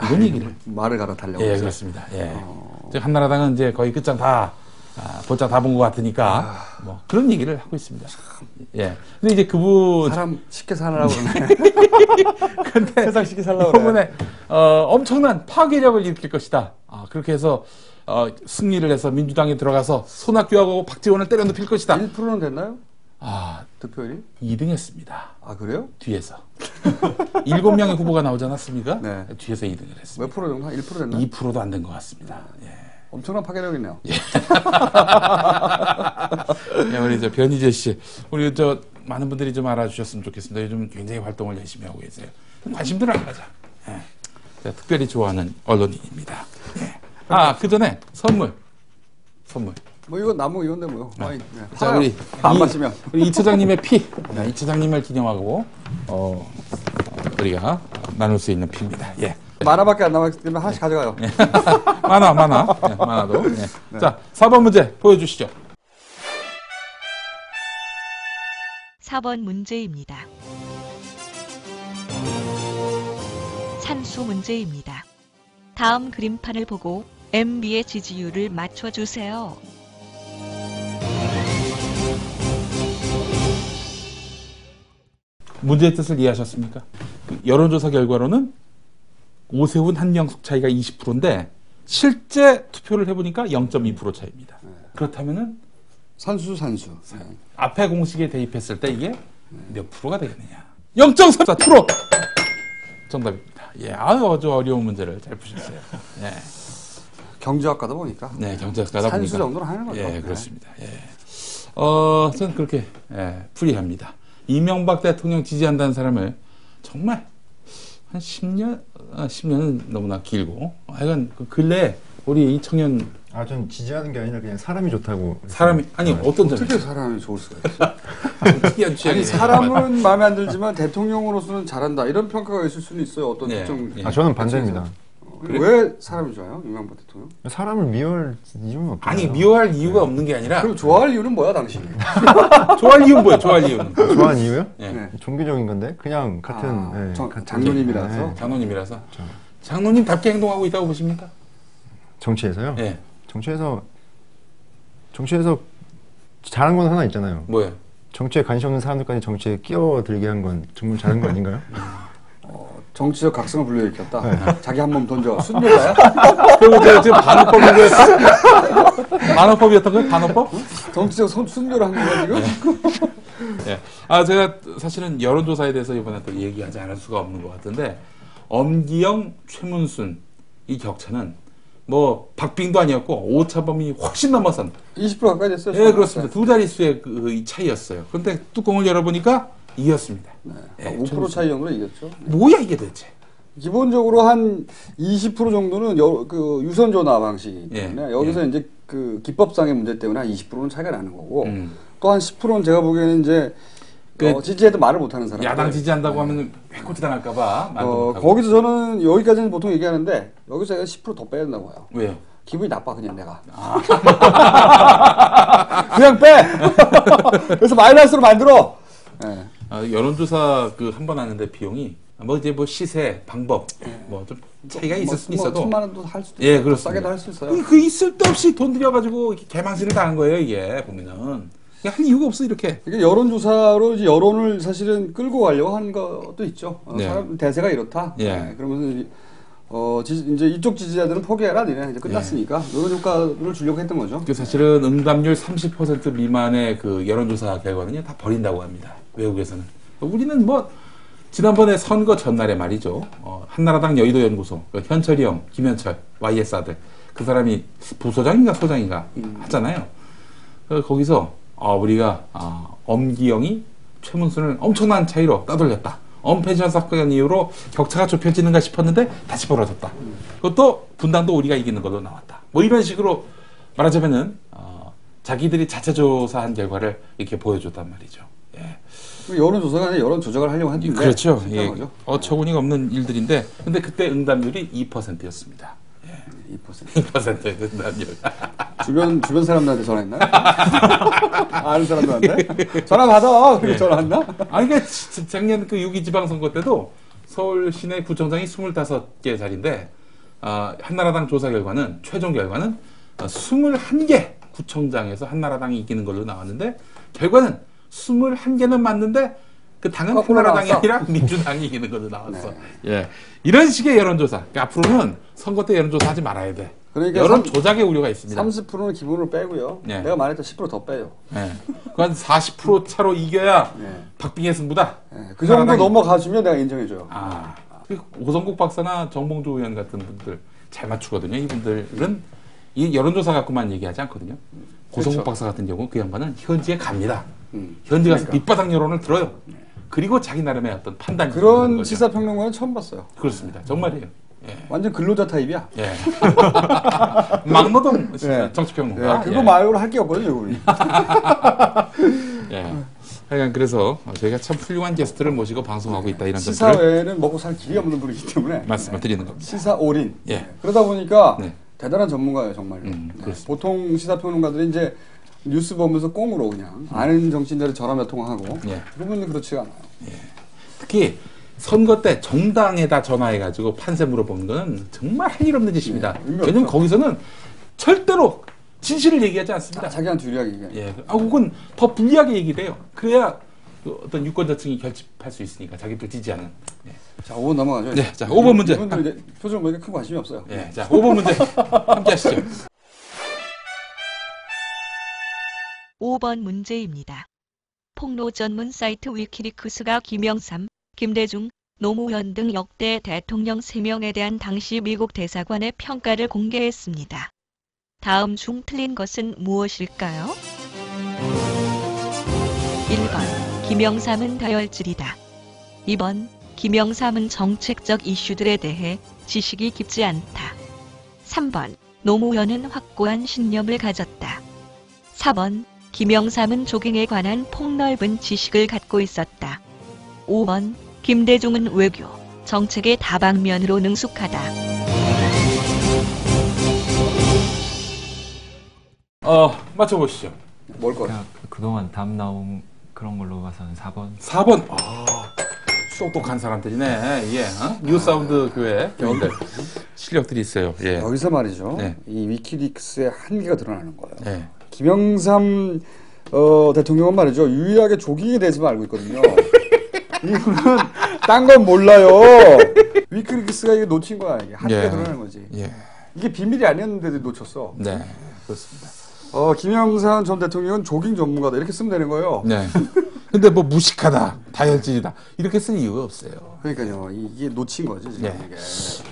이런 얘기를. 말을 갈아타려고. 예, 했어요. 그렇습니다. 예. 이제 한나라당은 이제 거의 끝장 다 볼장 다 본 것 같으니까 뭐 그런 얘기를 하고 있습니다. 예. 근데 이제 그분 사람 쉽게 살라고 그러네. 근데 세상 쉽게 살라고 그래. 이번에 엄청난 파괴력을 일으킬 것이다. 그렇게 해서 승리를 해서 민주당에 들어가서 손학규하고 박지원을 때려 눕힐 것이다. 1%는 됐나요? 득표율이? 2등 했습니다. 그래요? 뒤에서 7명의 후보가 나오지 않았습니까? 네. 뒤에서 2등을 몇 했습니다. 프로 정도? 한 1% 됐나? 2%도 안 된 것 같습니다. 예. 엄청난 파괴력이네요. 예, 우리 변희재 씨, 우리 많은 분들이 좀 알아주셨으면 좋겠습니다. 요즘 굉장히 활동을 열심히 하고 계세요. 관심들을 안 가자. 예. 제가 특별히 좋아하는 언론인입니다. 예. 그 전에 선물. 뭐 이거 나무 이건데 뭐요? 와인. 네. 자, 우리 안 마시면. 우리 이 처장님의 피, 이 처장님을 기념하고 우리가 나눌 수 있는 피입니다. 예. 만화밖에 안 남았기 때문에 하나씩 가져가요. 만화. 네, 만화도. 네. 자, 4번 문제 보여주시죠. 4번 문제입니다. 산수 문제입니다. 다음 그림판을 보고 MB의 지지율을 맞춰주세요. 문제의 뜻을 이해하셨습니까? 여론조사 결과로는 오세훈 한명숙 차이가 20%인데 실제 투표를 해보니까 0.2% 차이입니다. 그렇다면은 산수. 앞에 공식에 대입했을 때 이게 몇 프로가 되겠느냐? 0.34% 정답입니다. 예, 아주 어려운 문제를 잘 푸셨어요. 예. 경제학과다 보니까. 네, 경제학과다 보니까. 산수 정도는 하는 거죠. 예, 그렇습니다. 예. 저는 그렇게 풀이합니다. 이명박 대통령 지지한다는 사람을 정말 한 10년은 너무나 길고 하여간 그 근래에 우리 이청년 전 지지하는 게 아니라 그냥 사람이 좋다고. 사람이 어떤 점이 어떻게 사람이 좋을 수가 있어? 특이한 취향이 아니 사람은 마음에 안 들지만 대통령으로서는 잘한다 이런 평가가 있을 수는 있어요. 어떤 예, 특정. 예. 저는 반대입니다. 왜 사람이 좋아요? 이명박 대통령? 사람을 미워할 이유는 없죠. 아니 미워할 이유가 없는 게 아니라 그럼 좋아할 이유는 뭐야 당신이? 좋아할 이유는 뭐예요? 좋아할 이유는 좋아하는 이유요? 예. 네. 종교적인 건데 그냥 같은 장로님이라서. 네. 장로님이라서 장로님답게 행동하고 있다고 보십니까? 정치에서요? 예. 정치에서 잘한 건 하나 있잖아요. 뭐예요? 정치에 관심 없는 사람들까지 정치에 끼어들게 한 건 정말 잘한 거 아닌가요? 정치적 각성을 불러일으켰다. 자기 한 몸 던져. 순교자야? 그리고 제가 지금 반어법인 거였어요? 반어법이었던 거예요? 반어법? 정치적 순교를 한 거야 지금? 예. 제가 사실은 여론조사에 대해서 이번에 또 얘기하지 않을 수가 없는 것 같은데, 엄기영, 최문순, 이 격차는 뭐, 박빙도 아니었고, 오차범위 훨씬 넘어선. 20% 가까이 됐어요. 예, 그렇습니다. 두 자릿수의 이 차이였어요. 그런데 뚜껑을 열어보니까 이겼습니다. 예, 5% 차이 정도로 이겼죠. 뭐야, 이게 대체? 기본적으로 한 20% 정도는 유선 전화 방식이기 때문에 여기서 이제 그 기법상의 문제 때문에 한 20%는 차이가 나는 거고 또 한 10%는 제가 보기에는 이제 지지해도 말을 못하는 사람. 야당 지지한다고 하면 회코치 당할까봐. 거기서 저는 여기까지는 보통 얘기하는데 여기서 제가 10% 더 빼야 된다고 해요. 왜요? 기분이 나빠 그냥 내가. 그냥 빼. 그래서 마이너스로 만들어. 네. 여론조사 한 번 하는데 비용이 뭐 시세 방법 뭐 좀 차이가 있을 수는 있어도 1,000만 원도 할 수도 예, 있고 그렇습니다. 싸게도 할 수 있어요. 그 있을 데 없이 돈 들여가지고 이렇게 개망신을 당한 거예요 이게 보면은 한 이유가 없어 이렇게. 이게 여론조사로 이제 여론을 사실은 끌고 가려고 한 것도 있죠. 네. 사람 대세가 이렇다. 예. 네, 그러면서 이제 이쪽 지지자들은 포기해라, 니네 이제 끝났으니까 여론 효과를 주려고 했던 거죠. 그 사실은 응답률 30% 미만의 그 여론조사 결과는요 다 버린다고 합니다. 외국에서는. 우리는 뭐 지난번에 선거 전날에 말이죠. 한나라당 여의도 연구소 현철이 형, 김현철, YS 아들 그 사람이 부소장인가 소장인가 하잖아요. 거기서 우리가 엄기영이 최문순을 엄청난 차이로 따돌렸다. 엄펜션 사건 이후로 격차가 좁혀지는가 싶었는데 다시 벌어졌다. 그것도 분당도 우리가 이기는 걸로 나왔다. 뭐 이런 식으로 말하자면은 자기들이 자체 조사한 결과를 이렇게 보여줬단 말이죠. 예. 여론조사가 아니라 여론 조작을 하려고 했는데 그렇죠. 예. 어처구니가 없는 일들인데 근데 그때 응답률이 2%였습니다. 2% 응답률. 주변 사람들한테 전화했나요? 아는 사람들한테? 전화 받아. 그리고 전화했나? 아니 그러니까 작년 그 6.2 지방선거 때도 서울 시내 구청장이 25개 자리인데 한나라당 조사 결과는 최종 결과는 21개 구청장에서 한나라당이 이기는 걸로 나왔는데 결과는 21개는 맞는데 그 당은 한나라당이 아니라 민주당이 이기는 걸로 나왔어. 네. 예. 이런 식의 여론조사. 그러니까 앞으로는 선거 때 여론조사 하지 말아야 돼. 그러니까 여론 조작의 우려가 있습니다. 30%는 기본으로 빼고요. 예. 내가 말했던 10%더 빼요. 예. 그한 40% 차로 이겨야 박빙의 승부다. 예. 그 정도 넘어가주면 내가 인정해줘요. 오성국 박사나 정봉주 의원 같은 분들 잘 맞추거든요. 이분들은 이 여론조사 갖고만 얘기하지 않거든요. 고성국 그렇죠. 박사 같은 경우는 그 양반은 현지에 갑니다. 현지 가서 밑바닥 여론을 들어요. 그리고 자기 나름의 어떤 판단이 그런 시사평론가는 처음 봤어요. 그렇습니다. 정말이에요. 예. 완전 근로자 타입이야. 예. 막노동 정치평론가. 그거 말고는 할 게 없거든요, 우리. 예. 하여간 그래서 저희가 참 훌륭한 게스트를 모시고 방송하고 있다 이런 시사 외에는 먹고 살 길이 없는 분이기 때문에 말씀을 드리는 겁니다. 시사 올인. 예. 그러다 보니까 대단한 전문가예요, 정말로. 보통 시사평론가들이 이제 뉴스 보면서 꽁으로 그냥 아는 정치인들을 전화 몇 통화하고 그분은 그렇지가 않아요. 특히 선거 때 정당에다 전화해가지고 판세 물어보는 건 정말 할 일 없는 짓입니다. 왜냐면 거기서는 절대로 진실을 얘기하지 않습니다. 자기한테 유리하게 얘기해요. 예. 혹은 더 불리하게 얘기를 해요. 그래야 그 어떤 유권자층이 결집할 수 있으니까 자기들 지지하는. 자, 5번 넘어가죠. 네, 자, 5번 문제. 이분들 표정 보니까 큰 관심이 없어요. 예, 자, 5번 문제 함께 하시죠. 5번 문제입니다. 폭로 전문 사이트 위키리크스가 김영삼, 김대중, 노무현 등 역대 대통령 3명에 대한 당시 미국 대사관의 평가를 공개했습니다. 다음 중 틀린 것은 무엇일까요? 1번 김영삼은 다혈질이다. 2번 김영삼은 정책적 이슈들에 대해 지식이 깊지 않다. 3번 노무현은 확고한 신념을 가졌다. 4번 김영삼은 조깅에 관한 폭넓은 지식을 갖고 있었다. 5번 김대중은 외교, 정책의 다방면으로 능숙하다. 맞춰보시죠. 뭘 거야? 그동안 답 나온 그런 걸로 봐서는 4번. 4번. 똑똑한 사람들이네. 예. 뉴사운드 교회 교인들 실력들이 있어요. 예. 여기서 말이죠. 네. 이 위키릭스의 한계가 드러나는 거예요. 네. 김영삼 대통령은 말이죠. 유일하게 조깅에 대해서만 알고 있거든요. 이분은 딴 건 몰라요. 위키릭스가 이게 놓친 거야. 이게 한계가 드러나는 거지. 이게 비밀이 아니었는데도 놓쳤어. 네, 그렇습니다. 김영삼 전 대통령은 조깅 전문가다. 이렇게 쓰면 되는 거예요. 네. 근데 뭐 무식하다, 다혈질이다 이렇게 쓸 이유가 없어요. 그러니까요. 이게 놓친 거지. 지금 이게.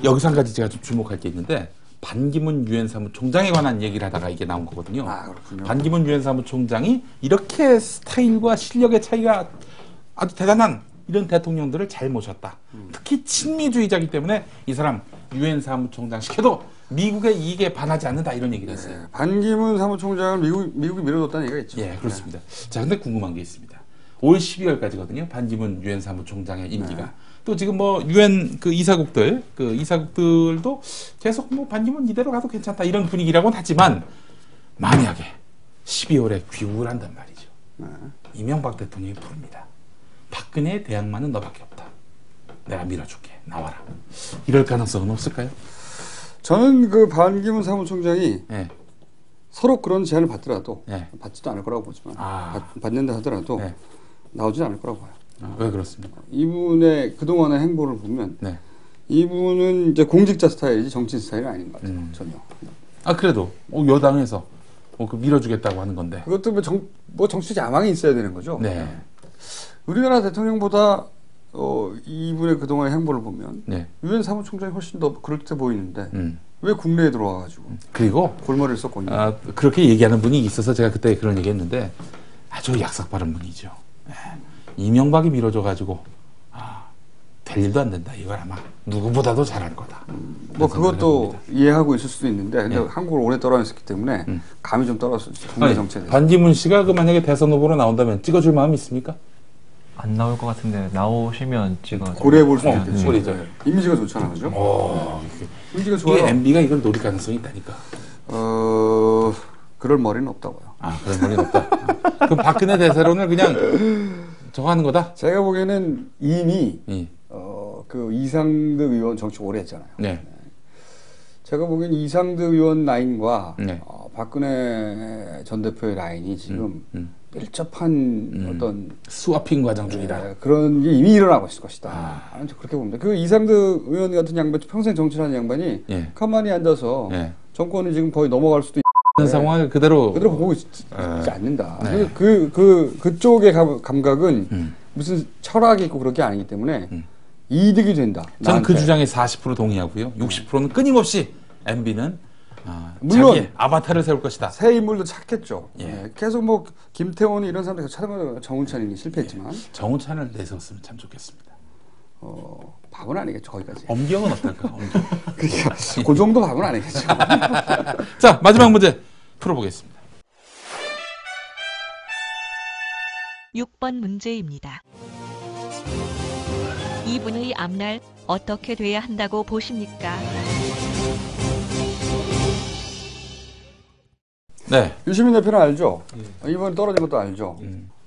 여기서 한 가지 제가 좀 주목할 게 있는데 반기문 유엔 사무총장에 관한 얘기를 하다가 이게 나온 거거든요. 그렇군요. 반기문 유엔 사무총장이 이렇게 스타일과 실력의 차이가 아주 대단한 이런 대통령들을 잘 모셨다. 특히 친미주의자이기 때문에 이 사람 유엔 사무총장 시켜도 미국의 이익에 반하지 않는다 이런 얘기를 했어요. 반기문 사무총장을 미국이 밀어줬다는 얘기가 있죠. 예, 그렇습니다. 자, 근데 궁금한 게 있습니다. 올 12월까지거든요. 반기문 유엔 사무총장의 임기가. 또 지금 뭐 유엔 그 이사국들도 계속 뭐 반기문 이대로 가도 괜찮다 이런 분위기라고는 하지만 만약에 12월에 귀국을 한단 말이죠. 이명박 대통령이 부릅니다. 박근혜의 대항마는 너밖에 없다. 내가 밀어줄게. 나와라. 이럴 가능성은 없을까요? 저는 그 반기문 사무총장이 서로 그런 제안을 받더라도 받지도 않을 거라고 보지만 받는다 하더라도 나오지 않을 거라고 봐요. 왜 그렇습니까? 이분의 그동안의 행보를 보면 이분은 이제 공직자 스타일이지 정치인 스타일은 아닌 것 같아요. 전혀. 그래도 여당에서 그 밀어주겠다고 하는 건데. 그것도 뭐 정치 야망이 있어야 되는 거죠. 우리나라 대통령보다 이분의 그동안의 행보를 보면 네. 유엔 사무총장이 훨씬 더 그럴듯해 보이는데 왜 국내에 들어와가지고 그리고 골머리를 썩고 있냐. 그렇게 얘기하는 분이 있어서 제가 그때 그런 얘기했는데 아주 약삭빠른 분이죠. 네. 이명박이 밀어줘가지고 될 일도 안 된다. 이걸 아마 누구보다도 잘할 거다. 뭐 그것도 이해하고 있을 수도 있는데 근데 한국을 오래 떨어졌기 때문에 감이 좀 떨어졌어요. 국내 정치에 대해서. 반기문 씨가 그 만약에 대선 후보로 나온다면 찍어줄 마음 있습니까? 안 나올 것 같은데 나오시면 찍어. 고려해 볼 수 있겠죠. 소리죠. 이미지가 좋잖아, 그죠? 이미지가 좋아요. 이게 MB가 이걸 노릴 가능성이 있다니까. 그럴 머리는 없다고요. 그럴 머리는 없다. 그럼 박근혜 대세론을 그냥 저거 하는 거다? 제가 보기에는 이미 그 이상득 의원 정치 오래 했잖아요. 네. 제가 보기엔 이상득 의원 라인과 네. 박근혜 전 대표의 라인이 지금 밀접한 어떤 스와핑 과정 중이다. 그런 게 이미 일어나고 있을 것이다. 저 그렇게 봅니다. 그 이상득 의원 같은 양반이 평생 정치를 하는 양반이 가만히 앉아서 정권이 지금 거의 넘어갈 수도 있는 상황을 그대로 보고 있지 않는다. 그쪽의 감각은 무슨 철학이 있고 그런 게 아니기 때문에 이득이 된다. 저는 그 주장에 40% 동의하고요. 60%는 끊임없이 MB는 물론 자기의 아바타를 세울 것이다. 새 인물도 찾겠죠. 계속 뭐 김태원이 이런 사람들 찾아가다가 정운찬이 실패했지만 정운찬을 내세웠으면 참 좋겠습니다. 밥은 아니겠죠 거기까지. 엄경은 어떨까? 엄경. 그러니까 그 정도 밥은 아니겠죠. 자, 마지막 문제 풀어보겠습니다. 6번 문제입니다. 이분의 앞날 어떻게 돼야 한다고 보십니까? 네. 유시민 대표는 알죠? 이번 떨어진 것도 알죠?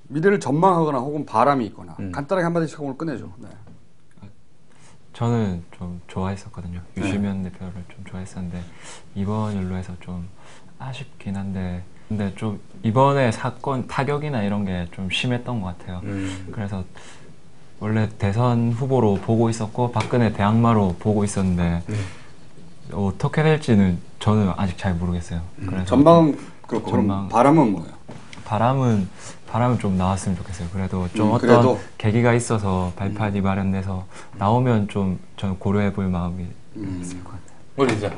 미래를 전망하거나 혹은 바람이 있거나 간단하게 한마디씩 오늘 끝내죠. 네. 저는 좀 좋아했었거든요. 유시민 대표를 좀 좋아했었는데 이번 연로에서 좀 아쉽긴 한데 근데 좀 이번에 사건 타격이나 이런 게 좀 심했던 것 같아요. 그래서 원래 대선 후보로 보고 있었고 박근혜 대항마로 보고 있었는데 어떻게 될지는 저는 아직 잘 모르겠어요. 그래서 전망은 그렇고 그럼 바람은 뭐예요? 바람은 좀 나왔으면 좋겠어요. 그래도 좀 어떤 계기가 있어서 발판이 마련돼서 나오면 좀 저는 고려해볼 마음이 있을 것 같아요. 우리 이제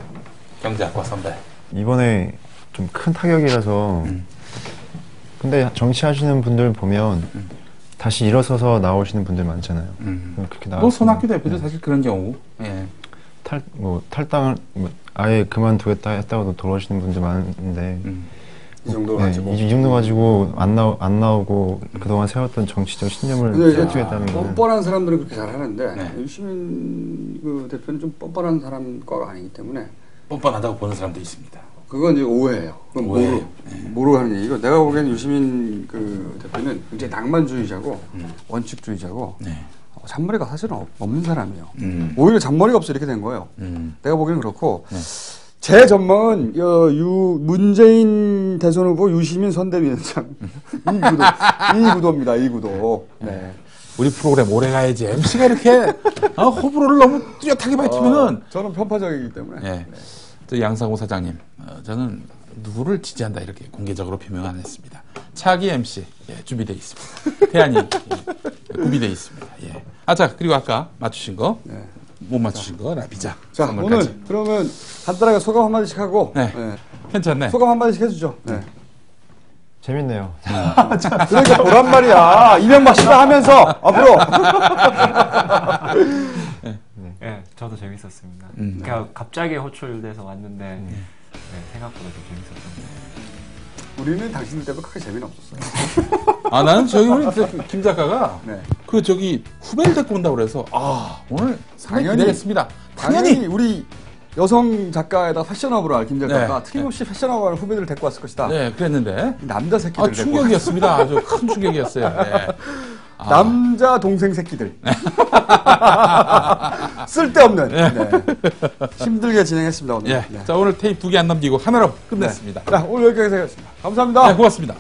경제학과 선배. 이번에 좀 큰 타격이라서 근데 정치하시는 분들 보면 다시 일어서서 나오시는 분들 많잖아요. 그렇게 뭐 손학규 대표도 사실 그런 경우. 탈당을 아예 그만두겠다 했다고도 돌아오시는 분들 많은데 이 정도 가지고 이 정도 가지고 안 나오고 그동안 세웠던 정치적 신념을 세워주겠다는 건 뻔뻔한 사람들은 그렇게 잘 하는데 유시민 그 대표는 좀 뻔뻔한 사람과가 아니기 때문에 뻔뻔하다고 보는 사람도 있습니다. 그건 이제 오해예요. 그건 모르고 하는 얘기고 내가 보기에는 유시민 그 대표는 굉장히 낭만주의자고 원칙주의자고 잔머리가 사실은 없는 사람이에요. 오히려 잔머리가 없어 이렇게 된 거예요. 내가 보기에는 그렇고 제 전망은 문재인 대선 후보 유시민 선대위원장 이 구도입니다. 이 구도. 네. 우리 프로그램 오래 가야지. MC가 이렇게 호불호를 너무 뚜렷하게 밝히면은 저는 편파적이기 때문에. 네. 또 양상호 사장님, 저는 누구를 지지한다 이렇게 공개적으로 표명 안 했습니다. 차기 MC 준비되어 있습니다. 태안이 구비되어 있습니다. 자 그리고 아까 맞추신 거, 못 맞추신 거 라비자. 자 선물까지. 오늘 그러면 간단하게 소감 한 마디씩 하고. 괜찮네. 소감 한 마디씩 해주죠. 재밌네요. 그러니까 보란 말이야. 이명박 씨가 하면서 앞으로. 네, 저도 재밌었습니다. 그러니까 갑자기 호출돼서 왔는데 생각보다 좀 재밌었습니다. 우리는 당신들 때문에 크게 재미는 없었어요. 나는 저희 우리 김 작가가 그 저기 후배를 데리고 온다고 그래서 오늘 상당히 기대했습니다. 당연히 우리 여성 작가에다 패셔너블할 김 작가가 틀림없이 패셔너블한 후배들을 데리고 왔을 것이다. 네, 그랬는데 남자 새끼들 충격이었습니다. 아주 큰 충격이었어요. 남자 동생 새끼들. 쓸데없는. 힘들게 진행했습니다 오늘. 자 오늘 테이프 2개 안 남기고 하나로 끝냈습니다. 자 오늘 여기까지 하겠습니다. 감사합니다. 고맙습니다.